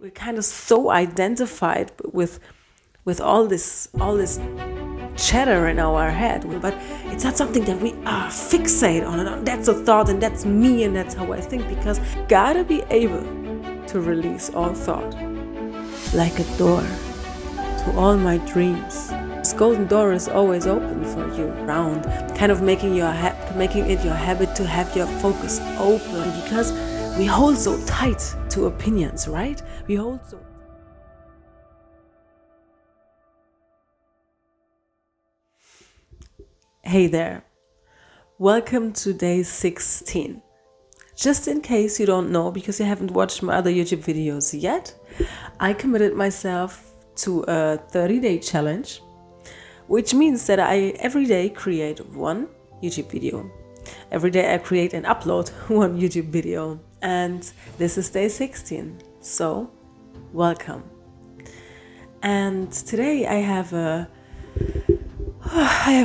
we're kind of so identified with all this chatter in our head, but it's not something that we are fixated on. And that's a thought, and that's me, and that's how I think, because gotta be able to release all thought, like a door to all my dreams. This golden door is always open for you, round, kind of making it your habit to have your focus open, because we hold so tight to opinions, right? We hold so. Hey there, welcome to day 16. Just in case you don't know, because you haven't watched my other YouTube videos yet, I committed myself to a 30-day challenge, which means that I every day create one YouTube video. Every day I create and upload one YouTube video, and this is day 16, so welcome. And today I have a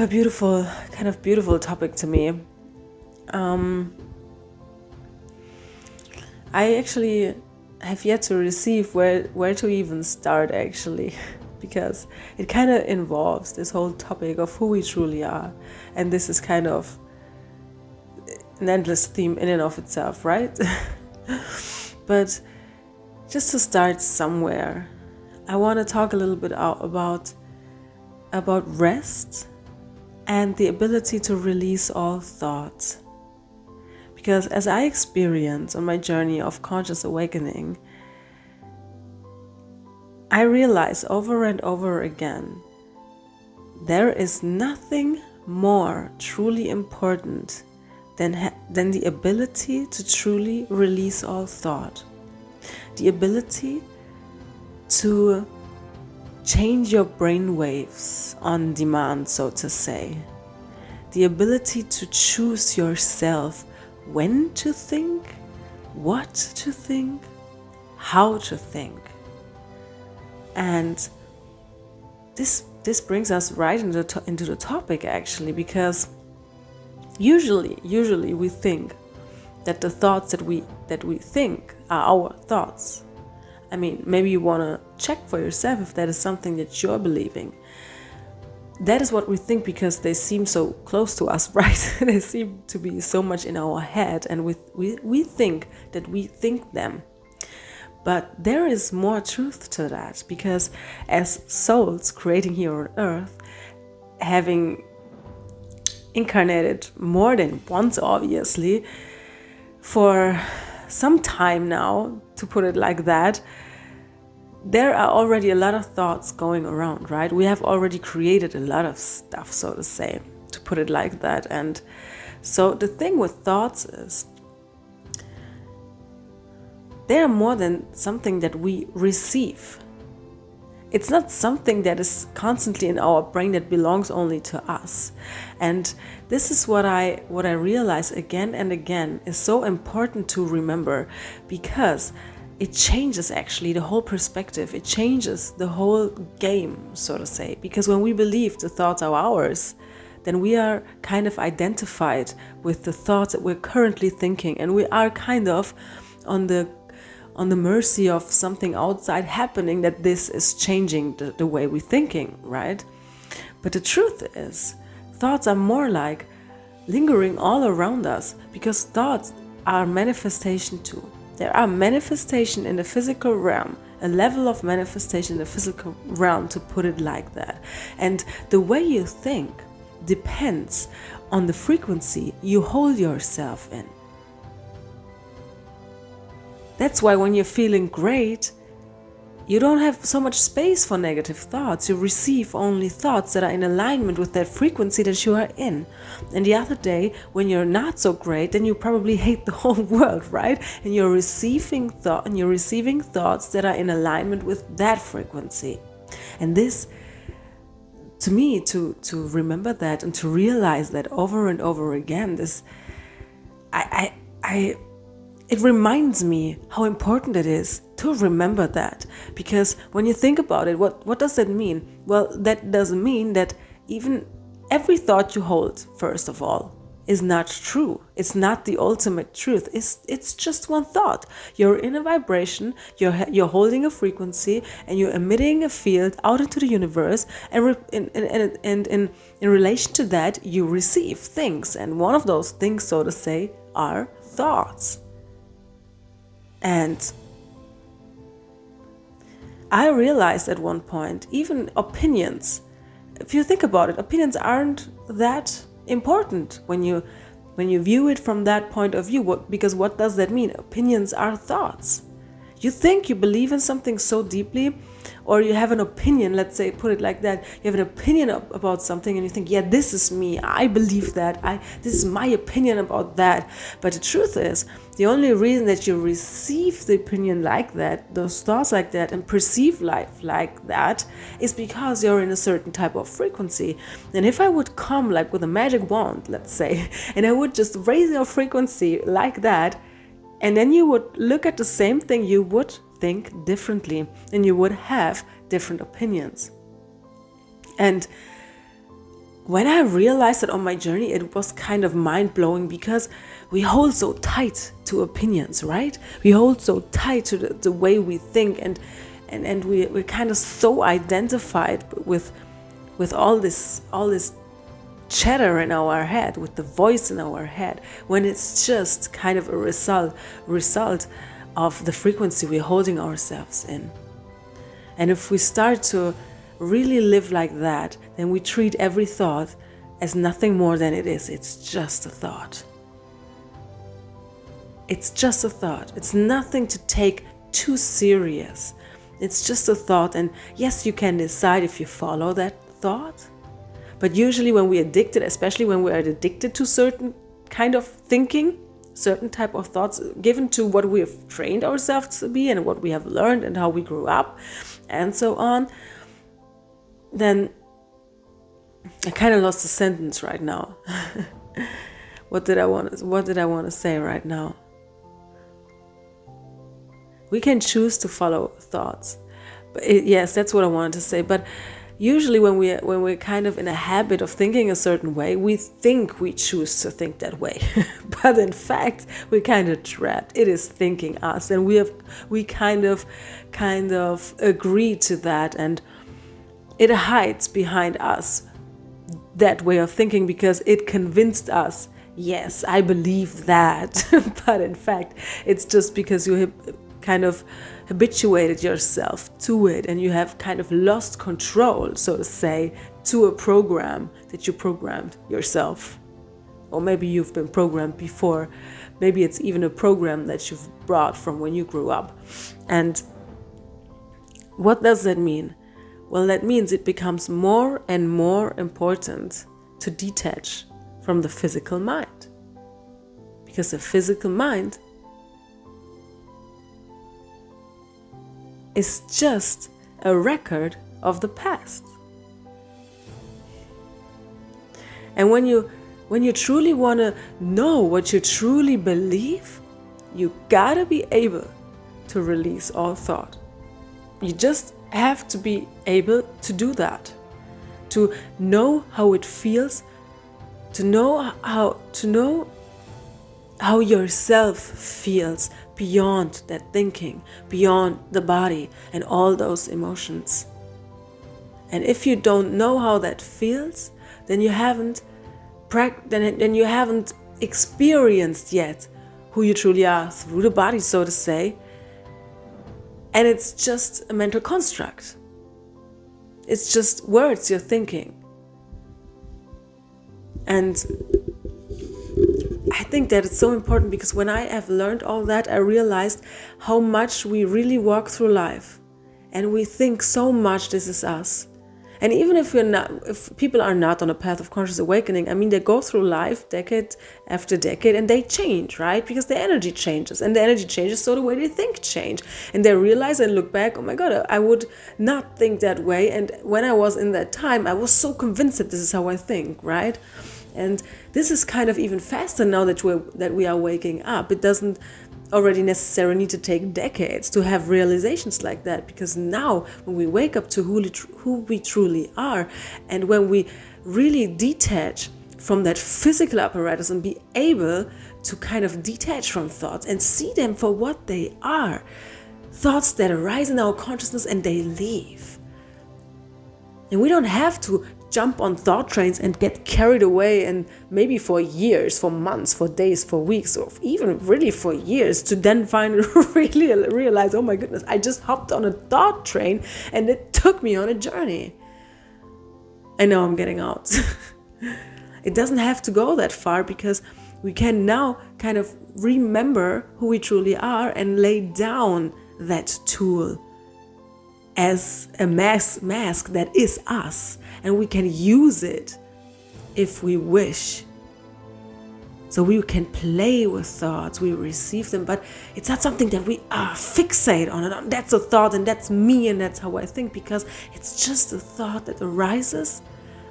beautiful topic to me. I actually have yet to receive where to even start, actually, because it kind of involves this whole topic of who we truly are, and this is kind of an endless theme in and of itself, right? But just to start somewhere, I want to talk a little bit about rest and the ability to release all thoughts. Because as I experience on my journey of conscious awakening, I realize over and over again, there is nothing more truly important than the ability to truly release all thought. The ability to change your brain waves on demand, so to say. The ability to choose yourself when to think, what to think, how to think. And this brings us right into the topic, actually, because usually we think that the thoughts that we think are our thoughts. I mean, maybe you want to check for yourself if that is something that you're believing. That is what we think because they seem so close to us, right? They seem to be so much in our head, and we think that we think them. But there is more truth to that, because as souls creating here on earth, having incarnated more than once, obviously, for some time now, to put it like that, there are already a lot of thoughts going around, right? We have already created a lot of stuff, so to say, to put it like that. And so the thing with thoughts is, they are more than something that we receive. It's not something that is constantly in our brain that belongs only to us. And this is what I realize again and again is so important to remember, because it changes actually the whole perspective. It changes the whole game, so to say. Because when we believe the thoughts are ours, then we are kind of identified with the thoughts that we're currently thinking, and we are kind of on the mercy of something outside happening, that this is changing the way we're thinking, right? But the truth is, thoughts are more like lingering all around us, because thoughts are manifestation too. There are manifestation in the physical realm, a level of manifestation in the physical realm, to put it like that. And the way you think depends on the frequency you hold yourself in. That's why when you're feeling great, you don't have so much space for negative thoughts. You receive only thoughts that are in alignment with that frequency that you are in. And the other day, when you're not so great, then you probably hate the whole world, right? And you're receiving thoughts that are in alignment with that frequency. And this, to me, to remember that and to realize that over and over again, it reminds me how important it is to remember that. Because when you think about it, what does that mean? Well, that doesn't mean that even every thought you hold, first of all, is not true. It's not the ultimate truth. It's just one thought. You're in a vibration, you're holding a frequency, and you're emitting a field out into the universe, and in relation to that, you receive things. And one of those things, so to say, are thoughts. And I realized at one point, even opinions, if you think about it, opinions aren't that important when you view it from that point of view. Because what does that mean? Opinions are thoughts. You think you believe in something so deeply, or you have an opinion, let's say, put it like that, you have an opinion about something and you think, yeah, this is me, I believe that, this is my opinion about that. But the truth is, the only reason that you receive the opinion like that, those thoughts like that, and perceive life like that, is because you're in a certain type of frequency. And if I would come like with a magic wand, let's say, and I would just raise your frequency like that, and then you would look at the same thing, you would think differently, and you would have different opinions. And when I realized that on my journey, it was kind of mind-blowing, because we hold so tight to opinions, right? We hold so tight to the way we think, and we're kind of so identified with all this chatter in our head, with the voice in our head, when it's just kind of a result of the frequency we're holding ourselves in. And if we start to really live like that, then we treat every thought as nothing more than it is. It's just a thought. It's just a thought. It's nothing to take too serious. It's just a thought, and yes, you can decide if you follow that thought. But usually when we're addicted, especially when we are addicted to certain kind of thinking, certain type of thoughts given to what we have trained ourselves to be and what we have learned and how we grew up and so on, then I kind of lost the sentence right now. What did I want to say right now? We can choose to follow thoughts. But yes, that's what I wanted to say. But usually when we're kind of in a habit of thinking a certain way, we think we choose to think that way. But in fact, we're kind of trapped. It is thinking us, and we kind of agree to that, and it hides behind us, that way of thinking, because it convinced us, yes, I believe that. But in fact, it's just because you kind of habituated yourself to it, and you have kind of lost control, so to say, to a program that you programmed yourself. Or maybe you've been programmed before. Maybe it's even a program that you've brought from when you grew up. And what does that mean? Well, that means it becomes more and more important to detach from the physical mind. Because the physical mind is just a record of the past. And when you truly want to know what you truly believe, you gotta be able to release all thought. You just have to be able to do that, to know how it feels, to know how yourself feels beyond that thinking, beyond the body and all those emotions. And if you don't know how that feels, then you haven't experienced yet who you truly are through the body, so to say. And it's just a mental construct. It's just words you're thinking. And I think that it's so important, because when I have learned all that, I realized how much we really walk through life, and we think so much this is us. And even if people are not on a path of conscious awakening, I mean, they go through life decade after decade, and they change, right? Because the energy changes, and the energy changes, so the way they think change. And they realize and look back, oh my God, I would not think that way. And when I was in that time, I was so convinced that this is how I think, right? And this is kind of even faster now that we are waking up. It doesn't already necessarily need to take decades to have realizations like that, because now when we wake up to who we truly are, and when we really detach from that physical apparatus and be able to kind of detach from thoughts and see them for what they are. Thoughts that arise in our consciousness and they leave. And we don't have to jump on thought trains and get carried away, and maybe for years, for months, for days, for weeks, or even really for years, to then finally really realize, oh my goodness, I just hopped on a thought train and it took me on a journey. I know I'm getting out. It doesn't have to go that far, because we can now kind of remember who we truly are and lay down that tool as a mask that is us, and we can use it if we wish. So we can play with thoughts, we receive them, but it's not something that we fixate on it. That's a thought and that's me and that's how I think, because it's just a thought that arises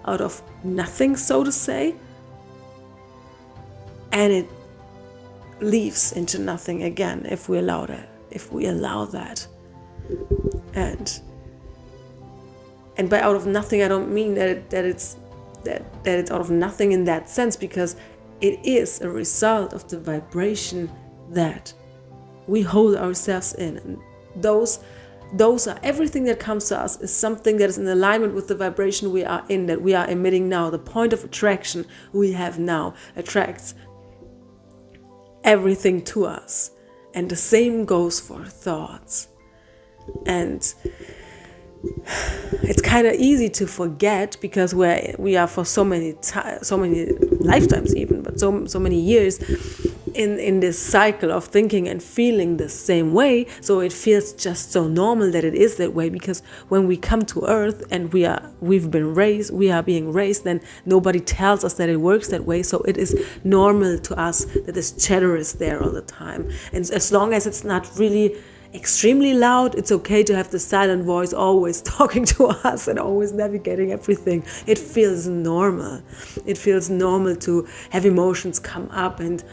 out of nothing, so to say, and it leaves into nothing again if we allow that. And by out of nothing, I don't mean that it's out of nothing in that sense, because it is a result of the vibration that we hold ourselves in. And those are, everything that comes to us is something that is in alignment with the vibration we are in, that we are emitting now. The point of attraction we have now attracts everything to us. And the same goes for thoughts. And it's kind of easy to forget, because we are for so many lifetimes even, but so many years in this cycle of thinking and feeling the same way. So it feels just so normal that it is that way, because when we come to Earth and we are being raised, then nobody tells us that it works that way. So it is normal to us that this chatter is there all the time. And as long as it's not really extremely loud, it's okay to have the silent voice always talking to us and always navigating everything. It feels normal. It feels normal to have emotions come up and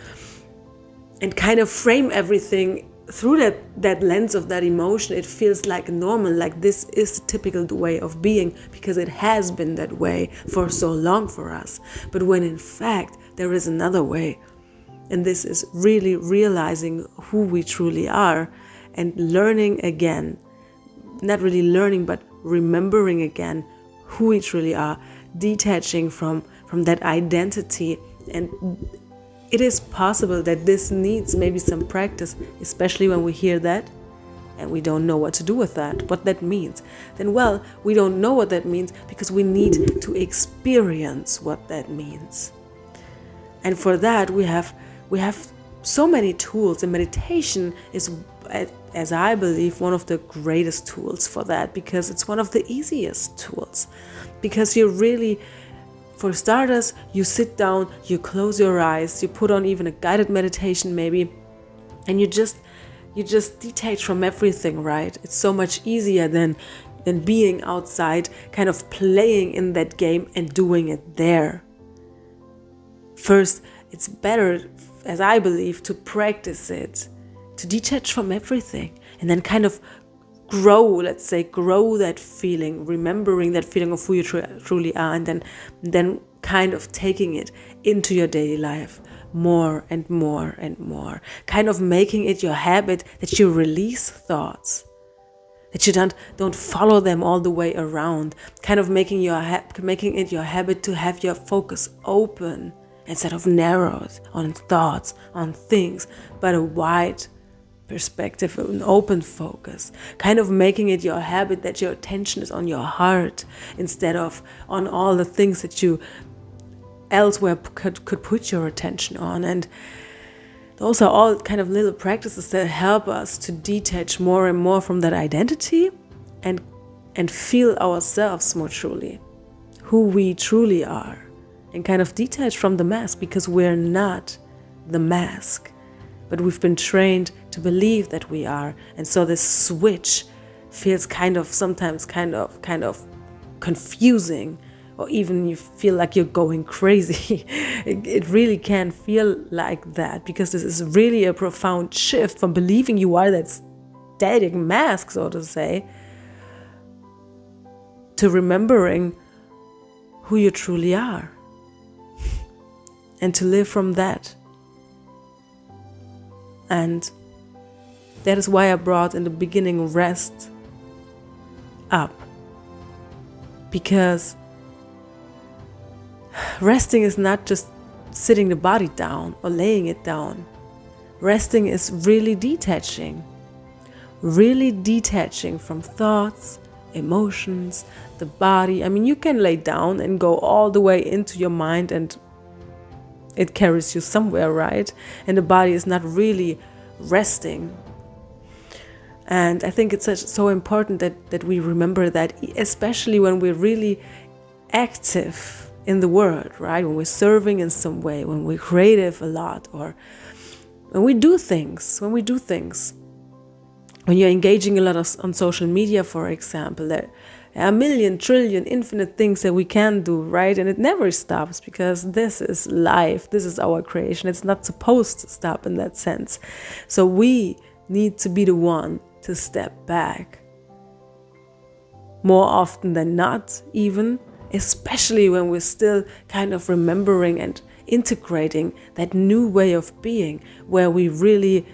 kind of frame everything through that lens of that emotion. It feels like normal, like this is the typical way of being, because it has been that way for so long for us. But when in fact there is another way, and this is really realizing who we truly are, and learning again, not really learning, but remembering again who we truly are, detaching from that identity. And it is possible that this needs maybe some practice, especially when we hear that and we don't know what to do with that, what that means. Then, well, we don't know what that means because we need to experience what that means. And for that, we have so many tools, and meditation is, as I believe, one of the greatest tools for that, because it's one of the easiest tools. Because you really, for starters, you sit down, you close your eyes, you put on even a guided meditation maybe, and you just detach from everything, right? It's so much easier than being outside, kind of playing in that game and doing it there. First, it's better, as I believe, to practice it, to detach from everything, and then kind of grow that feeling, remembering that feeling of who you truly are, and then kind of taking it into your daily life more and more and more, kind of making it your habit that you release thoughts, that you don't follow them all the way around, kind of making it your habit to have your focus open instead of narrowed on thoughts, on things, but a wide perspective, an open focus, kind of making it your habit that your attention is on your heart instead of on all the things that you elsewhere could put your attention on. And those are all kind of little practices that help us to detach more and more from that identity and feel ourselves more truly, who we truly are, and kind of detach from the mask, because we're not the mask, but we've been trained to believe that we are. And so this switch feels sometimes kind of confusing, or even you feel like you're going crazy. It really can feel like that, because this is really a profound shift from believing you are that static mask, so to say, to remembering who you truly are. and to live from that. And that is why I brought in the beginning rest up. Because resting is not just sitting the body down or laying it down. Resting is really detaching from thoughts, emotions, the body. I mean, you can lay down and go all the way into your mind and it carries you somewhere, right? And the body is not really resting. And I think it's so important that we remember that, especially when we're really active in the world, right? When we're serving in some way, when we're creative a lot, or when we do things, when you're engaging a lot on social media, for example, there are a million, trillion, infinite things that we can do, right? And it never stops, because this is life, this is our creation. It's not supposed to stop in that sense. So we need to be the one to step back more often than not, even, especially when we're still kind of remembering and integrating that new way of being, where we really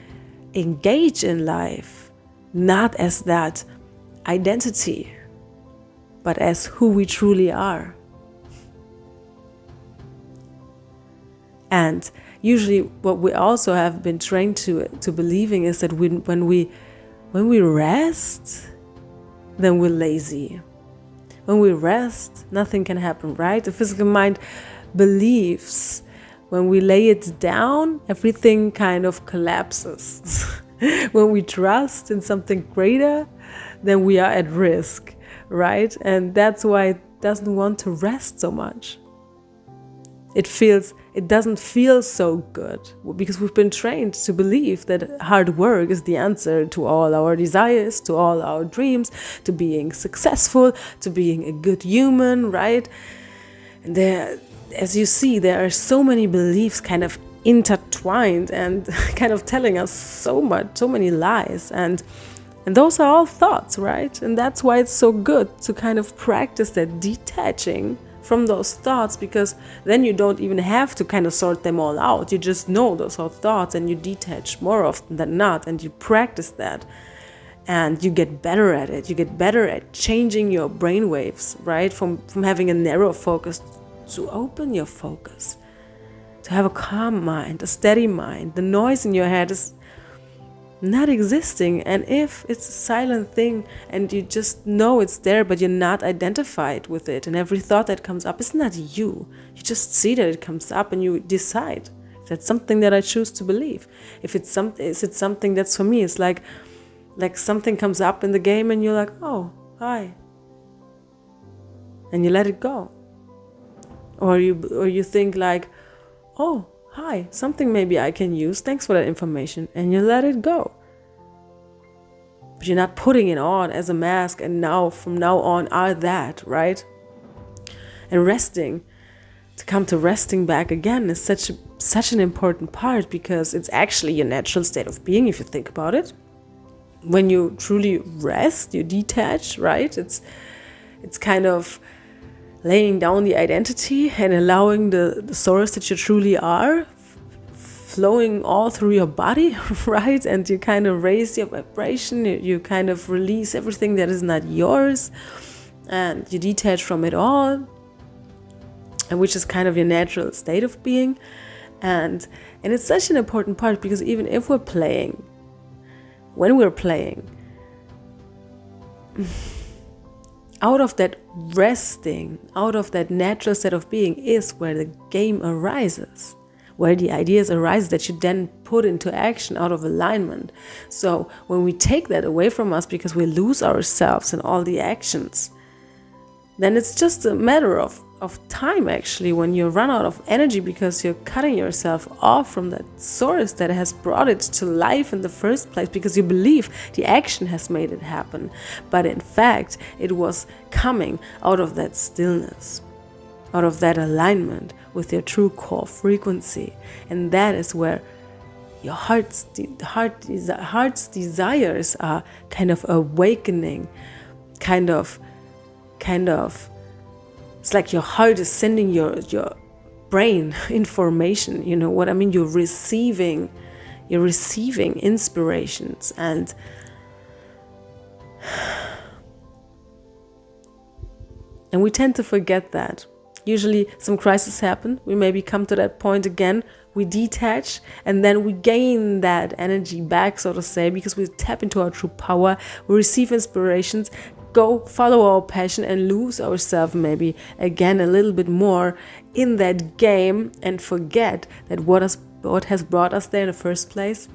engage in life, not as that identity, but as who we truly are. And usually what we also have been trained to believing is that when we rest, then we're lazy. When we rest, nothing can happen, right? The physical mind believes when we lay it down, everything kind of collapses. When we trust in something greater, then we are at risk, right? And that's why it doesn't want to rest so much. It doesn't feel so good, because we've been trained to believe that hard work is the answer to all our desires, to all our dreams, to being successful, to being a good human, right? And as you see, there are so many beliefs kind of intertwined and kind of telling us so many lies, and those are all thoughts, right? And that's why it's so good to kind of practice that detaching from those thoughts, because then you don't even have to kind of sort them all out. You just know those are thoughts, and you detach more often than not, and you practice that, and you get better at it. You get better at changing your brain waves, right? From having a narrow focus to open your focus, to have a calm mind, a steady mind. The noise in your head is not existing, and if it's a silent thing and you just know it's there but you're not identified with it, and every thought that comes up is not you just see that it comes up and you decide if that's something that I choose to believe. If it's something that's for me, it's like something comes up in the game and you're like, oh, hi, and you let it go. Or you think like, oh, hi, something maybe I can use, thanks for that information, and you let it go. But you're not putting it on as a mask, and now from now on are that, right? And resting, to come to resting back again, is such an important part, because it's actually your natural state of being, if you think about it. When you truly rest, you detach, right? It's kind of laying down the identity and allowing the source that you truly are flowing all through your body, right? And you kind of raise your vibration, you kind of release everything that is not yours, and you detach from it all, and which is kind of your natural state of being. And it's such an important part, because even if when we're playing, out of that resting, out of that natural state of being is where the game arises, where the ideas arise that you then put into action out of alignment. So when we take that away from us because we lose ourselves in all the actions, then it's just a matter of time, actually, when you run out of energy because you're cutting yourself off from that source that has brought it to life in the first place, because you believe the action has made it happen. But in fact, it was coming out of that stillness, out of that alignment with your true core frequency. And that is where your heart's desires are kind of awakening, kind of, it's like your heart is sending your brain information. You know what I mean? You're receiving inspirations, and we tend to forget that. Usually some crises happen, we maybe come to that point again, we detach, and then we gain that energy back, so to say, because we tap into our true power, we receive inspirations, go follow our passion, and lose ourselves maybe again a little bit more in that game, and forget that what has brought us there in the first place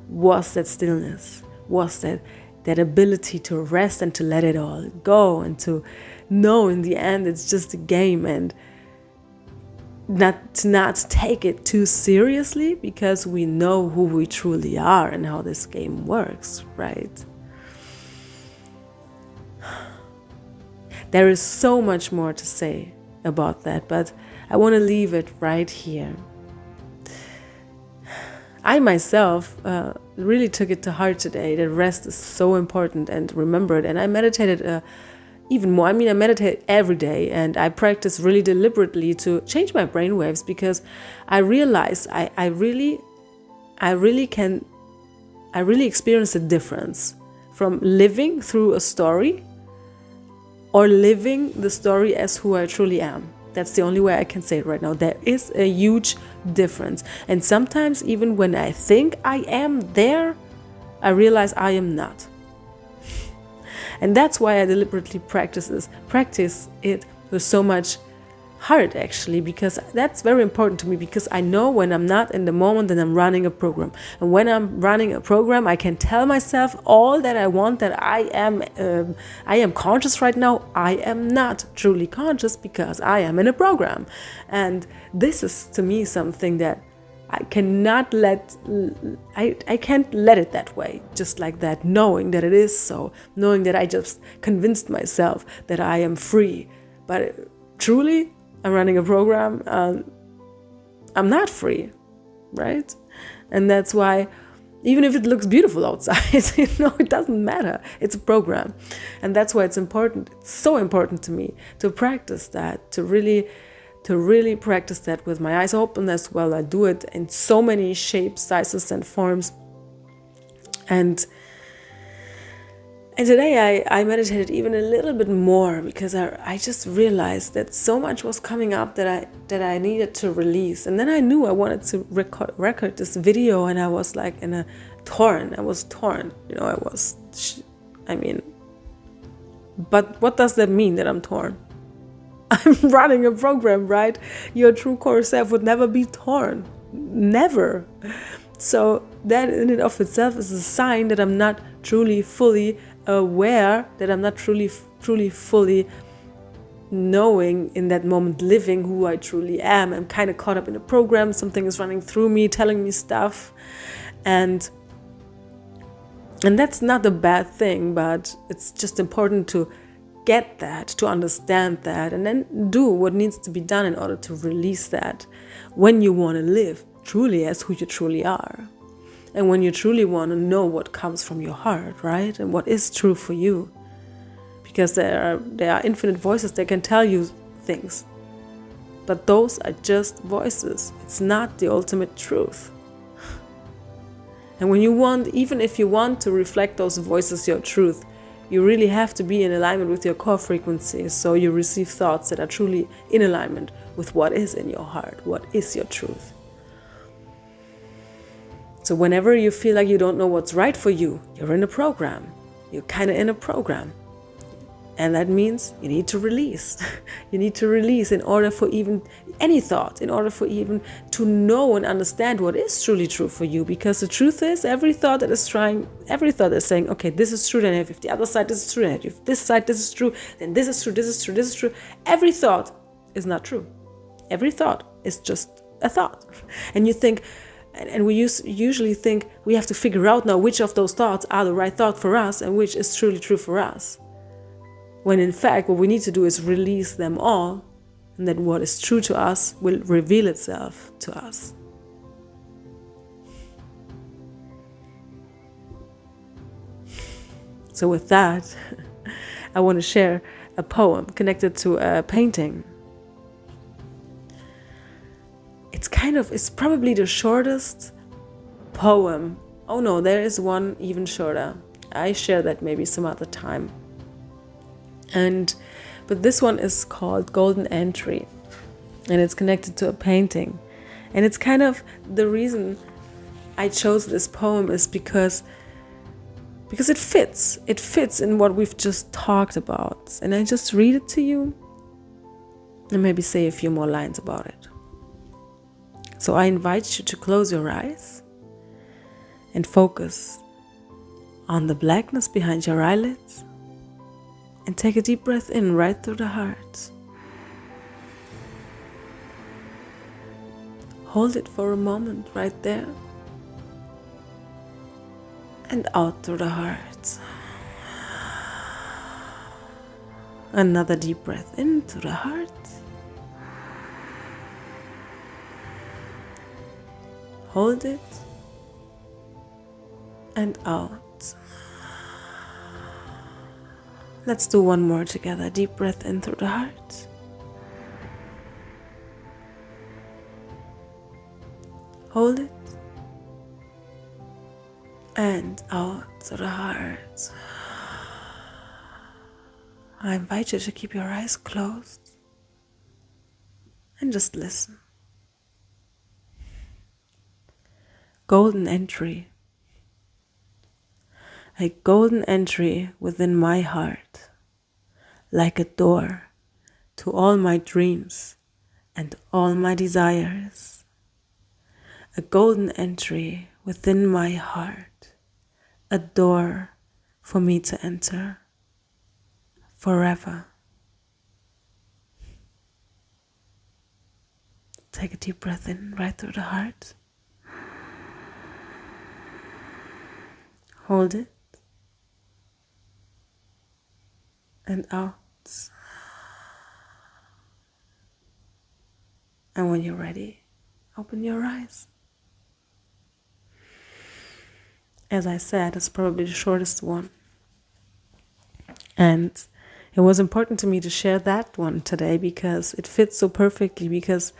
was that stillness, was that ability to rest and to let it all go, and to know in the end it's just a game, and not take it too seriously, because we know who we truly are and how this game works, right? There is so much more to say about that, but I want to leave it right here. I myself really took it to heart today that rest is so important, and remembered, and I meditated even more. I mean, I meditate every day, and I practice really deliberately to change my brainwaves, because I realize I really experience a difference from living through a story or living the story as who I truly am. That's the only way I can say it right now. There is a huge difference. And sometimes even when I think I am there, I realize I am not. And that's why I deliberately practice it with so much heart, actually, because that's very important to me, because I know when I'm not in the moment, then I'm running a program. And when I'm running a program, I can tell myself all that I want, that I am conscious right now. I am not truly conscious because I am in a program. And this is, to me, something that I can't let it that way, just like that, knowing that it is so, knowing that I just convinced myself that I am free. But truly, I'm running a program, I'm not free, right? And that's why, even if it looks beautiful outside, it doesn't matter. It's a program. And that's why it's important. It's so important to me to practice that, to really practice that with my eyes open as well. I do it in so many shapes, sizes, and forms. And today I meditated even a little bit more, because I just realized that so much was coming up that I needed to release. And then I knew I wanted to record this video, and I was like I was torn. But what does that mean, that I'm torn? I'm running a program, right? Your true core self would never be torn. Never. So that in and of itself is a sign that I'm not truly fully aware, that I'm not truly fully knowing in that moment, living who I truly am. I'm kind of caught up in a program. Something is running through me, telling me stuff. And that's not a bad thing, but it's just important to get that, to understand that, and then do what needs to be done in order to release that, when you want to live truly as who you truly are, and when you truly want to know what comes from your heart, right? And what is true for you, because there are infinite voices that can tell you things, but those are just voices. It's not the ultimate truth. And when even if you want to reflect those voices, your truth, you really have to be in alignment with your core frequency, so you receive thoughts that are truly in alignment with what is in your heart, what is your truth. So whenever you feel like you don't know what's right for you, you're in a program. You're kind of in a program. And that means you need to release. You need to release in order for even any thought, in order for even to know and understand what is truly true for you. Because the truth is, every thought that is saying, okay, this is true, then if the other side, this is true, and if this side, this is true, then this is true, this is true, this is true. Every thought is not true. Every thought is just a thought. And you think, and we usually think we have to figure out now which of those thoughts are the right thought for us and which is truly true for us. When in fact, what we need to do is release them all, and that what is true to us will reveal itself to us. So with that, I want to share a poem connected to a painting. it's probably the shortest poem. Oh no, there is one even shorter. I share that maybe some other time. But this one is called Golden Entry, and it's connected to a painting. And it's kind of the reason I chose this poem is because it fits. It fits in what we've just talked about. And I just read it to you and maybe say a few more lines about it. So I invite you to close your eyes and focus on the blackness behind your eyelids, and take a deep breath in right through the heart. Hold it for a moment right there, and out through the heart. Another deep breath into the heart. Hold it and out. Let's do one more together. Deep breath in through the heart. Hold it and out through the heart. I invite you to keep your eyes closed and just listen. Golden entry. A golden entry within my heart, like a door to all my dreams and all my desires. A golden entry within my heart, a door for me to enter forever. Take a deep breath in right through the heart. Hold it. And out. And when you're ready, open your eyes. As I said, it's probably the shortest one. And it was important to me to share that one today because it fits so perfectly, because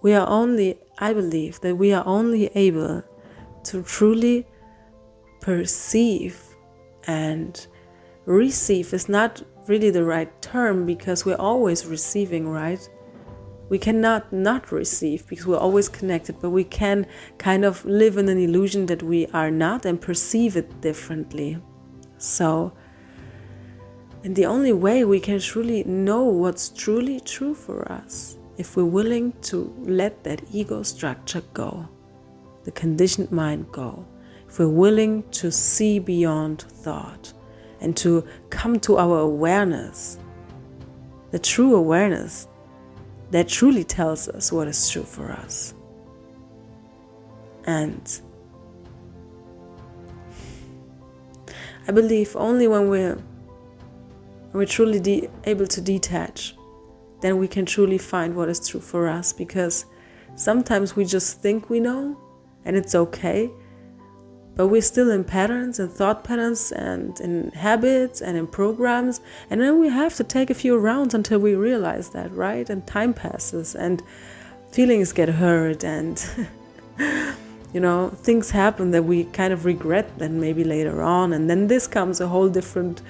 I believe that we are only able to truly perceive, and receive is not really the right term because we're always receiving, right? We cannot not receive because we're always connected, but we can kind of live in an illusion that we are not and perceive it differently. And the only way we can truly know what's truly true for us, if we're willing to let that ego structure go, the conditioned mind go, if we're willing to see beyond thought and to come to our awareness, the true awareness that truly tells us what is true for us. And I believe only when we're truly able to detach, then we can truly find what is true for us, because sometimes we just think we know and it's okay, but we're still in patterns and thought patterns and in habits and in programs, and then we have to take a few rounds until we realize that, right? And time passes and feelings get hurt and things happen that we kind of regret then maybe later on, and then this comes a whole different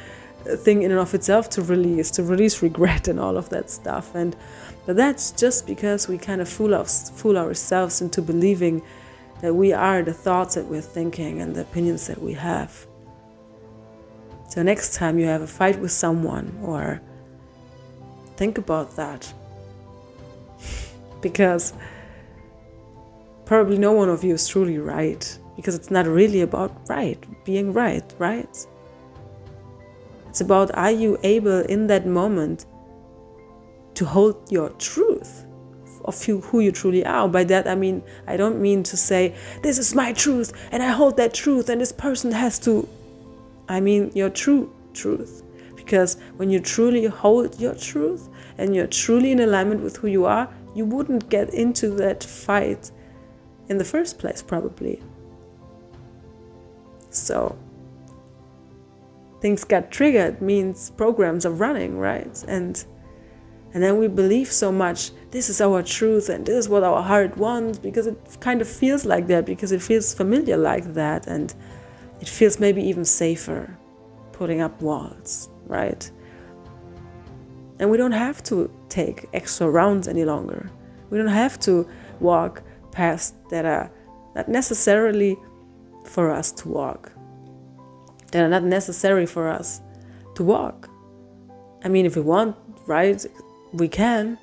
thing in and of itself to release regret and all of that stuff. But that's just because we kind of fool ourselves into believing that we are the thoughts that we're thinking and the opinions that we have. So next time you have a fight with someone, or think about that, because probably no one of you is truly right, because it's not really about being right? It's about, are you able in that moment to hold your truth of who you truly are? By that I mean, I don't mean to say, this is my truth and I hold that truth and this person has to. I mean your true truth. Because when you truly hold your truth and you're truly in alignment with who you are, you wouldn't get into that fight in the first place, probably. So things got triggered means programs are running, right? And And then we believe so much, this is our truth and this is what our heart wants, because it kind of feels like that, because it feels familiar like that, and it feels maybe even safer putting up walls, right? And we don't have to take extra rounds any longer. We don't have to walk paths that are not necessarily for us to walk, that are not necessary for us to walk. I mean, if we want, right, we can,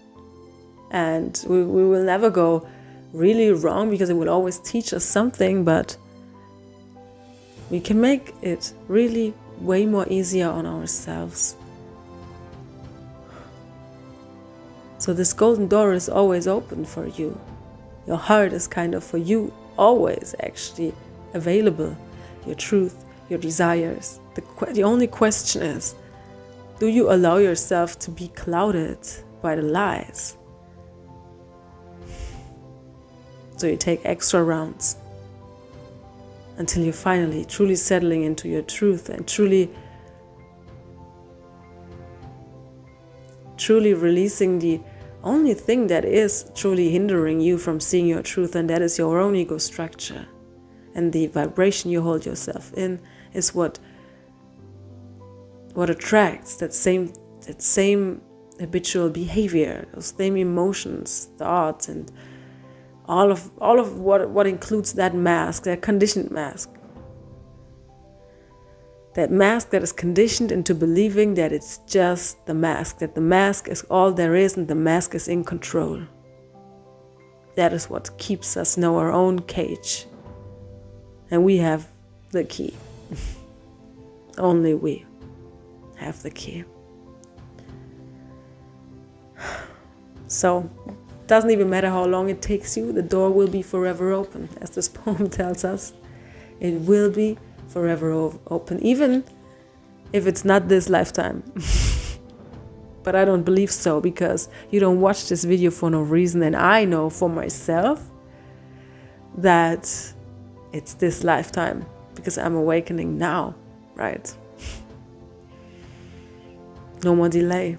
and we will never go really wrong, because it will always teach us something, but we can make it really way more easier on ourselves. So this golden door is always open for you. Your heart is kind of for you, always actually available. Your truth, your desires. The only question is, do you allow yourself to be clouded by the lies? So you take extra rounds until you're finally truly settling into your truth and truly releasing the only thing that is truly hindering you from seeing your truth, and that is your own ego structure. And the vibration you hold yourself in is what attracts that same habitual behavior, those same emotions, thoughts, and all of what includes that mask, that conditioned mask. That mask that is conditioned into believing that it's just the mask, that the mask is all there is and the mask is in control. That is what keeps us in our own cage. And we have the key. Only we have the key. So, it doesn't even matter how long it takes you, the door will be forever open, as this poem tells us. It will be forever open, even if it's not this lifetime. But I don't believe so, because you don't watch this video for no reason, and I know for myself that it's this lifetime, because I'm awakening now, right? No more delay.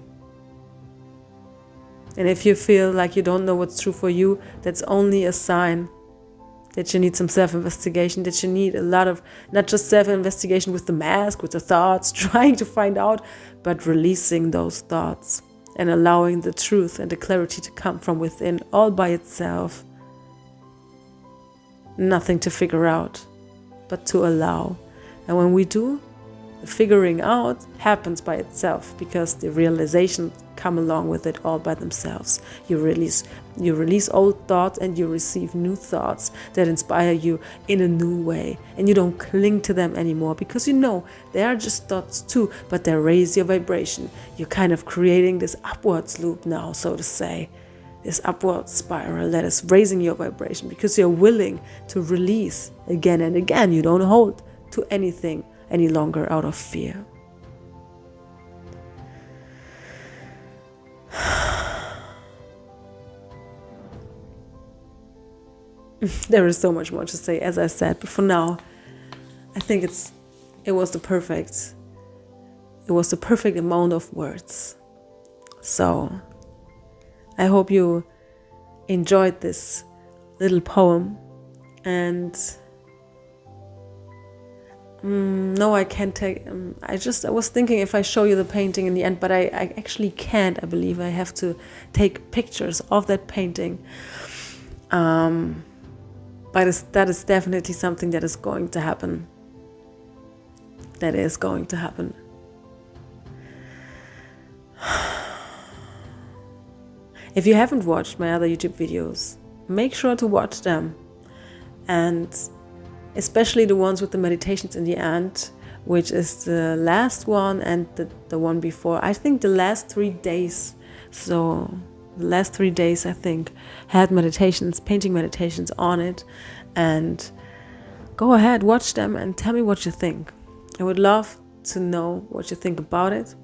And if you feel like you don't know what's true for you, that's only a sign that you need some self-investigation, that you need a lot of, not just self-investigation with the mask, with the thoughts, trying to find out, but releasing those thoughts and allowing the truth and the clarity to come from within all by itself. Nothing to figure out, but to allow. And when we do, the figuring out happens by itself, because the realization come along with it all by themselves. You release old thoughts and you receive new thoughts that inspire you in a new way, and you don't cling to them anymore, because you know they are just thoughts too, but they raise your vibration. You're kind of creating this upwards loop now, so to say, this upward spiral that is raising your vibration, because you're willing to release again and again. You don't hold to anything any longer out of fear. There is so much more to say, as I said, but for now, I think it was the perfect amount of words. So I hope you enjoyed this little poem, and no, I can't take. I was thinking if I show you the painting in the end, but I actually can't. I believe I have to take pictures of that painting. But that is definitely something that is going to happen. That is going to happen. If you haven't watched my other YouTube videos, make sure to watch them. And especially the ones with the meditations in the end, which is the last one and the one before. I think the last 3 days. So the last 3 days, I think, had meditations, painting meditations on it. And go ahead, watch them and tell me what you think. I would love to know what you think about it.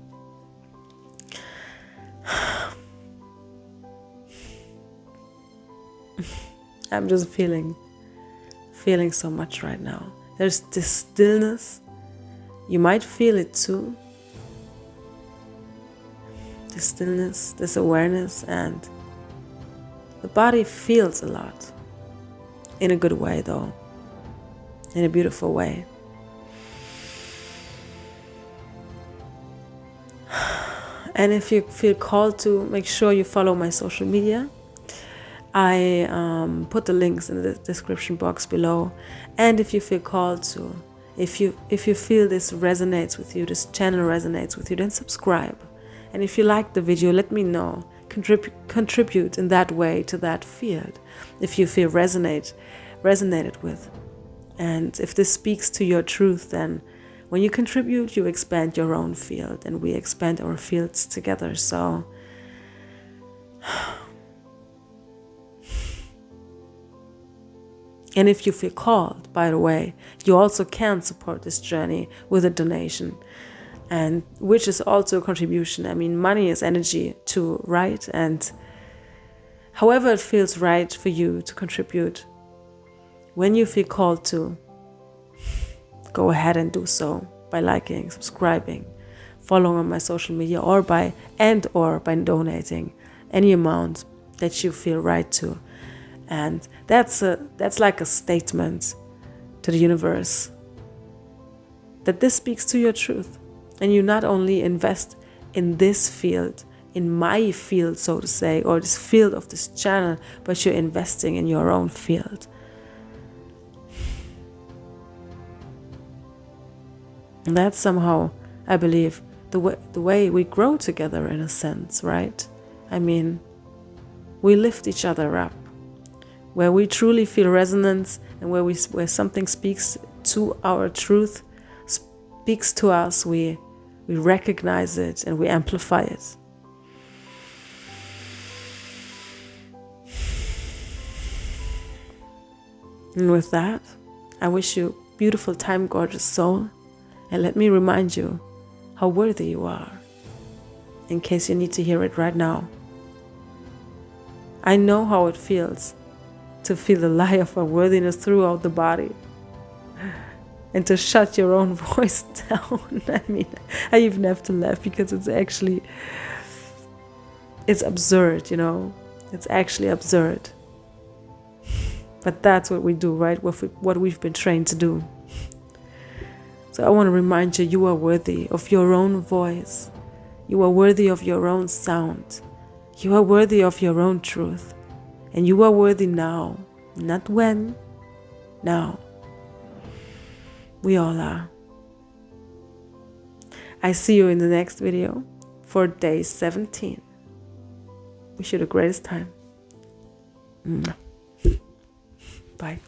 I'm just feeling so much right now. There's this stillness. You might feel it too. this stillness, this awareness, and the body feels a lot. In a good way, though. In a beautiful way. And if you feel called to, make sure you follow my social media. I put the links in the description box below. And if you feel called to, if you feel this resonates with you, this channel resonates with you, then subscribe. And if you like the video, let me know. Contribute in that way to that field. If you feel resonated with. And if this speaks to your truth, then when you contribute, you expand your own field, and we expand our fields together. So and if you feel called, by the way, you also can support this journey with a donation, and which is also a contribution. I mean, money is energy too, right? And however it feels right for you to contribute, when you feel called to, go ahead and do so by liking, subscribing, following on my social media, or by donating any amount that you feel right to. And that's like a statement to the universe that this speaks to your truth. And you not only invest in this field, in my field, so to say, or this field of this channel, but you're investing in your own field. And that's somehow, I believe, the way we grow together, in a sense, right? I mean, we lift each other up. Where we truly feel resonance, and where something speaks to our truth, speaks to us, we recognize it and we amplify it. And with that, I wish you a beautiful time, gorgeous soul. And let me remind you how worthy you are, in case you need to hear it right now. I know how it feels to feel the lie of unworthiness throughout the body, and to shut your own voice down. I mean, I even have to laugh because it's absurd, you know. It's actually absurd. But that's what we do, right? What we've been trained to do. So I want to remind you, you are worthy of your own voice. You are worthy of your own sound. You are worthy of your own truth. And you are worthy now, not when, now. We all are. I see you in the next video for day 17. Wish you the greatest time. Bye.